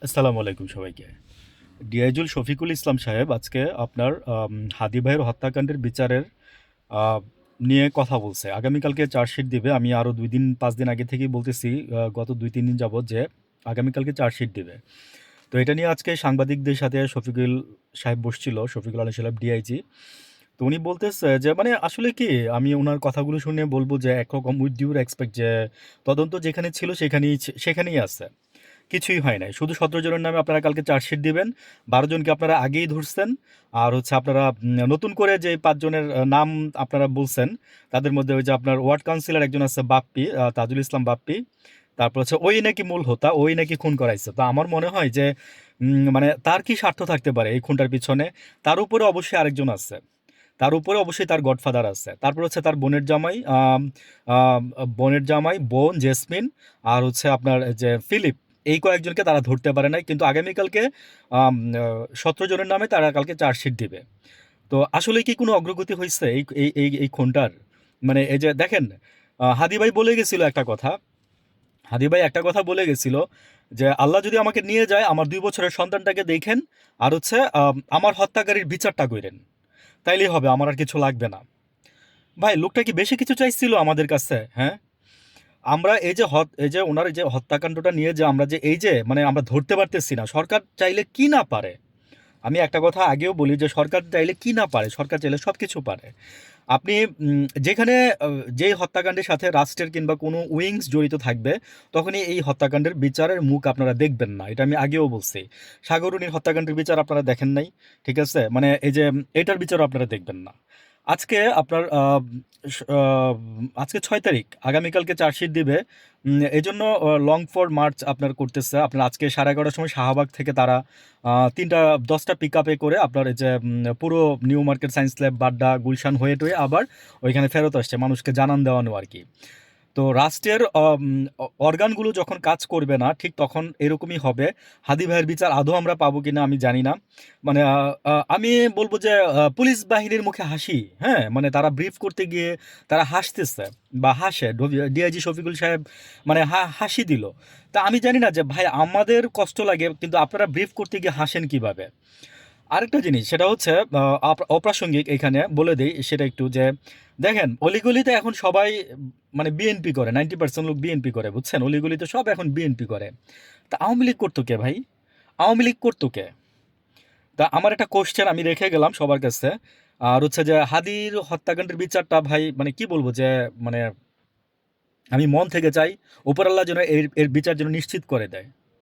আসসালামু আলাইকুম সবাইকে। ডিআইজুল শফিকুল ইসলাম সাহেব আজকে আপনার হাদি ভাইয়ের হত্যাকাণ্ডের বিচারের আ নিয়ে কথা বলছে। আগামীকালকে চার্জশিট দিবে। আমি আরও ২ দিন ৫ দিন আগে থেকেই বলতেছি, গত ২-৩ দিন যাবৎ যে আগামীকালকে চার্জশিট দিবে। তো এটা নিয়ে আজকে সাংবাদিকদের সাথে শফিকুল সাহেব বসছিল, শফিকুল আলম সাহেব ডিআইজি। তো উনি বলতেছে যে মানে আসলে কি আমি উনার কথাগুলো শুনে বলব যে একরকম উইথ ডিউ রেসপেক্ট যে তদন্ত যেখানে ছিল সেখানেই আছে। কিছুই হয় নাই। শুধু ১৭ জনের নামে আপনারা কালকে চার্জশিট দিবেন। ১২ জনকে আপনারা আগেই ধরছেন। আর হচ্ছে আপনারা নতুন করে যে ৫ জনের নাম আপনারা বলছেন, তাদের মধ্যে ওই যে আপনার ওয়ার্ড কাউন্সিলর একজন আছে বাপ্পি, তাজুল ইসলাম বাপ্পি। তারপর হচ্ছে ওই নাকি মূল হোতা, ওই নাকি খুন করাইছে। তো আমার মনে হয় যে মানে তার কি স্বার্থ থাকতে পারে এই খুনটার পিছনে? তার উপরে অবশ্যই আরেকজন আছে। তার উপরে অবশ্যই তার গডফাদার আছে। তারপর হচ্ছে তার বোনের জামাই, বোন জেসমিন আর হচ্ছে আপনার যে ফিলিপ, এই কয়েকজনকে তারা ধরতে পারে নাই। কিন্তু আগামীকালকে ১৭ জনের নামে তারা কালকে চার্জশিট দিবে। তো আসলে কি কোনো অগ্রগতি হইছে এই খুনটার? মানে এই যে দেখেন, হাদী ভাই বলে গেছিল একটা কথা। হাদী ভাই একটা কথা বলে গেছিল যে, "আল্লাহ যদি আমাকে নিয়ে যায়, আমার ২ বছরের সন্তানটাকে দেইখেন আর হচ্ছে আমার হত্যাকারীর বিচারটা কইরেন। তাইলেই হবে, আমার আর কিছু লাগবে না।" ভাই লোকটা কি বেশি কিছু চাইছিল আমাদের কাছে? হ্যাঁ? আমরা এই যে উনার এই যে হত্যাকাণ্ডটা নিয়ে যে আমরা যে এই যে মানে আমরা ধরতে পারতেছি না। সরকার চাইলে কি না পারে? আমি একটা কথা আগেও বলি যে সরকার চাইলে কি না পারে? সরকার চাইলে সবকিছু পারে। আপনি যেখানে যেই হত্যাকাণ্ডের সাথে রাষ্ট্রের কিংবা কোনো উইংস জড়িত থাকবে, তখনই এই হত্যাকাণ্ডের বিচারের মুখ আপনারা দেখবেন না। এটা আমি আগেও বলছি। সাগররুনির হত্যাকাণ্ডের বিচার আপনারা দেখেন নাই। ঠিক আছে? মানে এই যে এটার বিচারও আপনারা দেখবেন না। আজকে আপনার স আ আজকে ৬ তারিখ। আগামীকালকে চার্জশিট দিবে। এজন্য লং ফর মার্চ আপনার করতেছে। আপনার আজকে 11:30 র সময় শাহবাগ থেকে তারা ৩ টা ১০ টা পিকআপে করে আপনার এই যে পুরো new market, science lab, Badda, Gulshan হয়ে টয়ে আবার ওইখানে ফেরত আসছে মানুষকে জানান দেওয়ানো আরকি। তো রাষ্ট্রের অর্গানগুলো যখন কাজ করবে না, ঠিক তখন এরকমই হবে। হাদী ভাইয়ের বিচার আদৌ আমরা পাবো কিনা আমি জানি না। মানে আমি বলব যে পুলিশ বাহিনীর মুখে হাসি, হ্যাঁ? মানে তারা ব্রিফ করতে গিয়ে তারা হাসতেছে বা হাসে। ডিআইজি শফিকুল সাহেব মানে হাসি দিল। তা আমি জানি না যে ভাই আমাদের কষ্ট লাগে কিন্তু আপনারা ব্রিফ করতে গিয়ে হাসেন কিভাবে? আরেকটা জিনিস সেটা হচ্ছে অপ্রাসঙ্গিক এখানে বলে দেই সেটা একটু যে দেখেন অলিগলিতে এখন সবাই মানে বিএনপি করে 90% লোক বিএনপি করে বুঝছেন অলিগলিতে সব এখন বিএনপি করে তা আওয়ামী লীগ করতো কে ভাই আওয়ামী লীগ করতো কে তা আমার একটা কোশ্চেন আমি রেখে গেলাম সবার কাছে আর হচ্ছে যে হাদির হত্যাকাণ্ডের বিচারটা ভাই মানে কি বলবো যে মানে আমি মন থেকে চাই উপর আল্লাহ যেন এর এর বিচার যেন নিশ্চিত করে দেয়